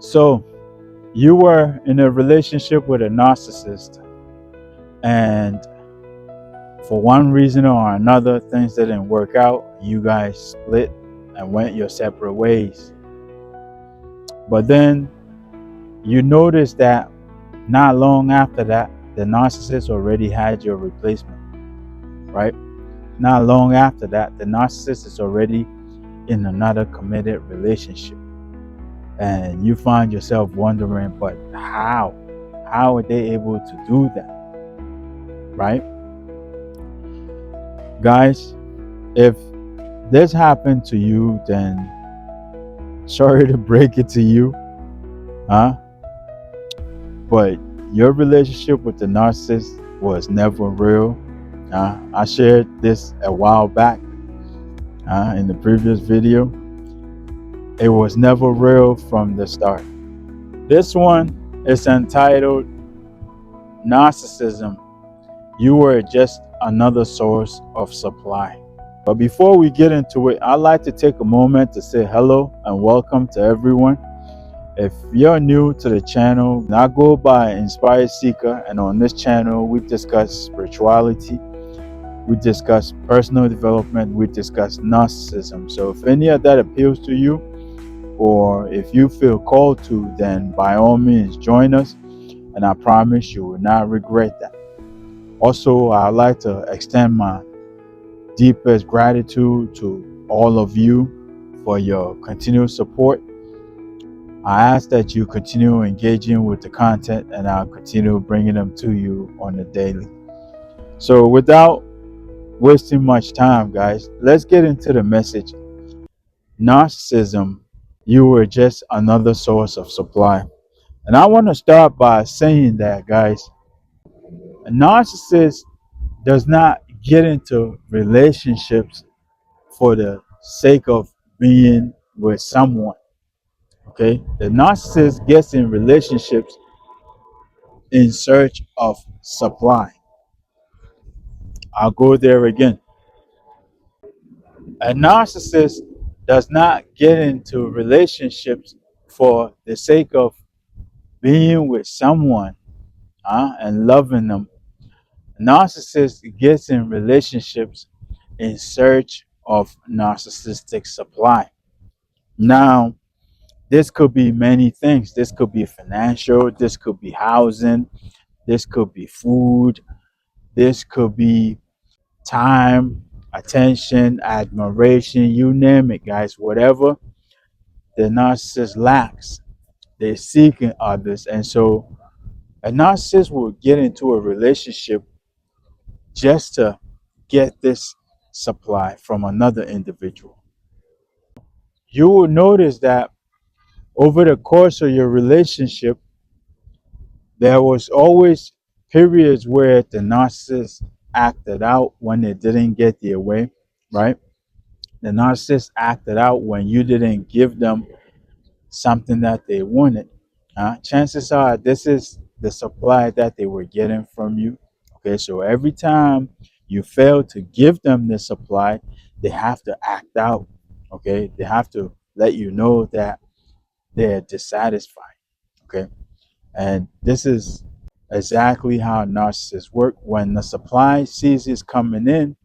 So you were in a relationship with a narcissist, and for one reason or another, things didn't work out. You guys split and went your separate ways. But then you noticed that not long after that, the narcissist already had your replacement, right? Not long after that, the narcissist is already in another committed relationship. And you find yourself wondering, but how? How are they able to do that, right? Guys, if this happened to you, then sorry to break it to you, huh? But your relationship with the narcissist was never real. I shared this a while back in the previous video. It was never real from the start. This one is entitled Narcissism. You were just another source of supply. But before we get into it, I'd like to take a moment to say hello and welcome to everyone. If you're new to the channel, I go by Inspired Seeker, and on this channel we discuss spirituality, we discuss personal development, we discuss narcissism. So if any of that appeals to you, or if you feel called to, then by all means join us, and I promise you will not regret that. Also, I'd like to extend my deepest gratitude to all of you for your continued support. I ask that you continue engaging with the content, and I'll continue bringing them to you on the daily. So without wasting much time, guys, let's get into the message. Narcissism, you were just another source of supply. And I want to start by saying that, guys, a narcissist does not get into relationships for the sake of being with someone. Okay, the narcissist gets in relationships in search of supply. I'll go there again. A narcissist does not get into relationships for the sake of being with someone and loving them. A narcissist gets in relationships in search of narcissistic supply. Now, this could be many things. This could be financial, this could be housing, this could be food, this could be time, attention, admiration, you name it, guys. Whatever the narcissist lacks, they're seeking others. And so a narcissist will get into a relationship just to get this supply from another individual. You will notice that over the course of your relationship, there was always periods where the narcissist acted out when they didn't get their way, right? The narcissist acted out when you didn't give them something that they wanted. Chances are this is the supply that they were getting from you. Okay, so every time you fail to give them the supply, they have to act out. Okay, they have to let you know that they're dissatisfied. Okay, and this is exactly how narcissists work. When the supply ceases coming in,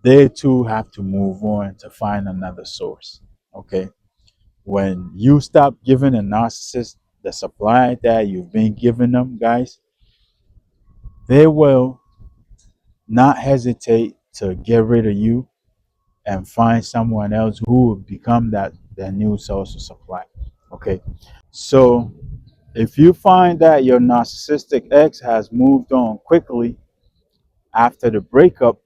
they too have to move on to find another source. Okay, when you stop giving a narcissist the supply that you've been giving them, guys, they will not hesitate to get rid of you and find someone else who will become that new source of supply. Okay, so if you find that your narcissistic ex has moved on quickly after the breakup,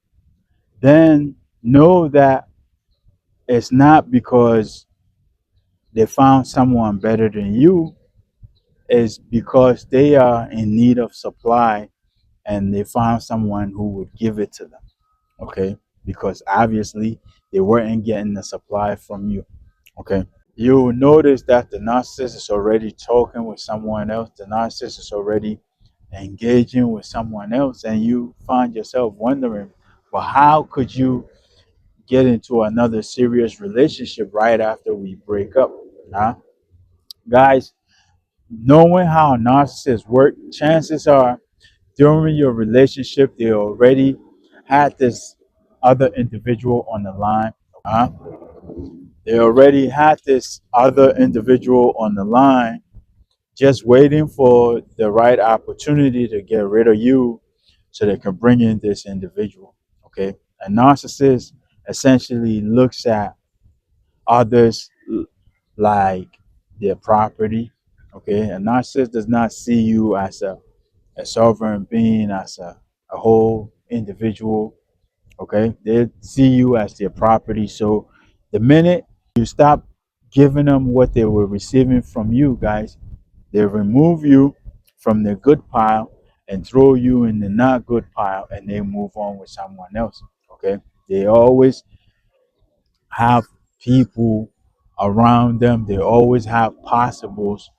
then know that it's not because they found someone better than you, it's because they are in need of supply and they found someone who would give it to them. Okay, because obviously they weren't getting the supply from you. Okay, you'll notice that the narcissist is already talking with someone else, the narcissist is already engaging with someone else, and you find yourself wondering, well, how could you get into another serious relationship right after we break up? Huh? Guys, knowing how narcissists work, chances are during your relationship, they already had this other individual on the line. Huh? They already had this other individual on the line, just waiting for the right opportunity to get rid of you so they can bring in this individual. Okay. A narcissist essentially looks at others like their property. Okay. A narcissist does not see you as a sovereign being, as a whole individual. Okay. They see you as their property. So the minute you stop giving them what they were receiving from you, guys, they remove you from the good pile and throw you in the not good pile, and they move on with someone else. Okay. They always have people around them. They always have possibles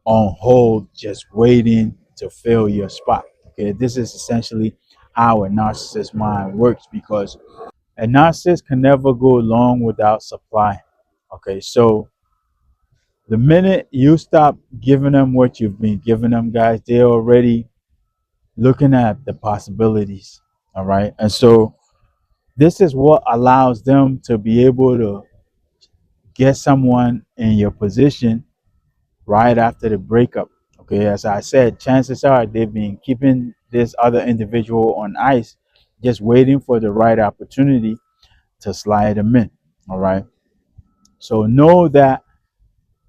on hold, just waiting to fill your spot. Okay. This is essentially how a narcissist mind works, because a narcissist can never go long without supply. Okay. So the minute you stop giving them what you've been giving them, guys, they're already looking at the possibilities. All right. And so this is what allows them to be able to get someone in your position right after the breakup. Okay. As I said, chances are they've been keeping this other individual on ice, just waiting for the right opportunity to slide them in. All right. So know that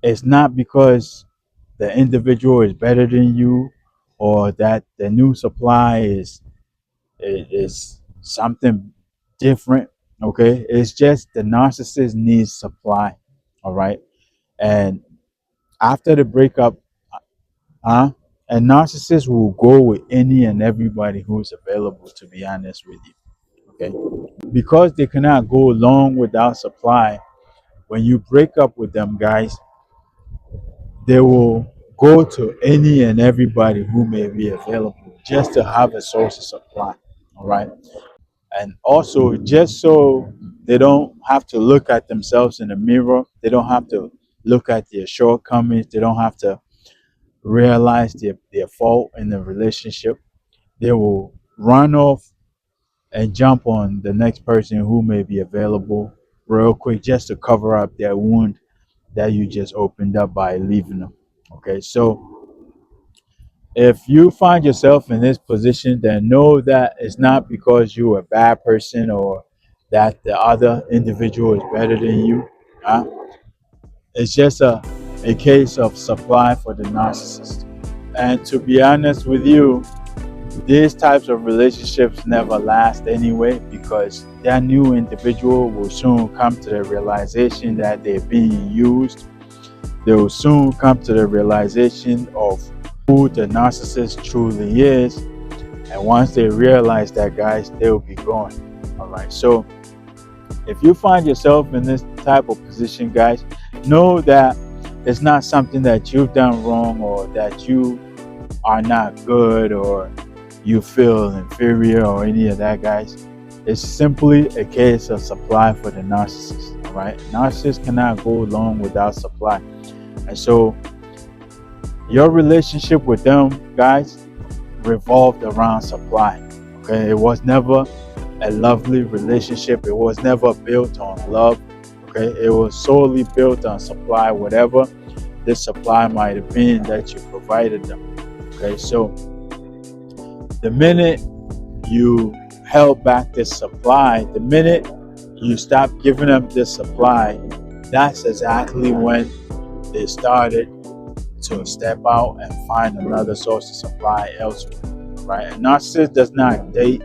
it's not because the individual is better than you, or that the new supply is something different. Okay, it's just the narcissist needs supply. All right. And after the breakup, huh, a narcissist will go with any and everybody who's available, to be honest with you. Okay, because they cannot go long without supply. When you break up with them, guys, they will go to any and everybody who may be available just to have a source of supply. All right. And also, just so they don't have to look at themselves in the mirror, they don't have to look at their shortcomings, they don't have to realize their fault in the relationship. They will run off and jump on the next person who may be available real quick, just to cover up their wound that you just opened up by leaving them. Okay, so if you find yourself in this position, then know that it's not because you're a bad person, or that the other individual is better than you. Huh? It's just a case of supply for the narcissist. And to be honest with you, these types of relationships never last anyway, because that new individual will soon come to the realization that they're being used. They will soon come to the realization of who the narcissist truly is. And once they realize that, guys, they will be gone. All right. So if you find yourself in this type of position, guys, know that it's not something that you've done wrong, or that you are not good, or you feel inferior, or any of that, guys. It's simply a case of supply for the narcissist. All right. Narcissists cannot go long without supply. And so your relationship with them, guys, revolved around supply. Okay. It was never a lovely relationship. It was never built on love. Okay. It was solely built on supply, whatever this supply might have been that you provided them. Okay. So the minute you held back this supply, the minute you stopped giving them this supply, that's exactly when they started to step out and find another source of supply elsewhere. Right? A narcissist does not date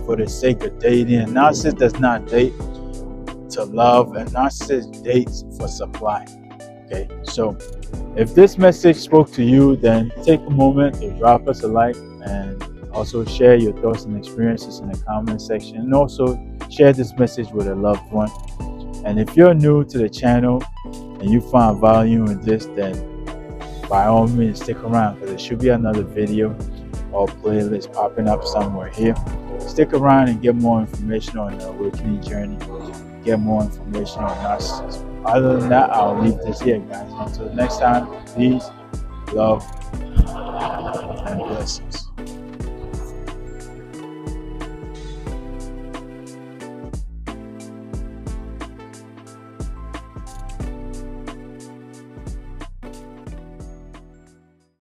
for the sake of dating. A narcissist does not date to love. A narcissist dates for supply. Okay, so if this message spoke to you, then take a moment to drop us a like, and also share your thoughts and experiences in the comment section, and also share this message with a loved one. And if you're new to the channel and you find value in this, then by all means stick around, because there should be another video or playlist popping up somewhere here. Stick around and get more information on the awakening journey, get more information on narcissism. Other than that, I'll leave this here, guys. Until next time, peace, love, and blessings.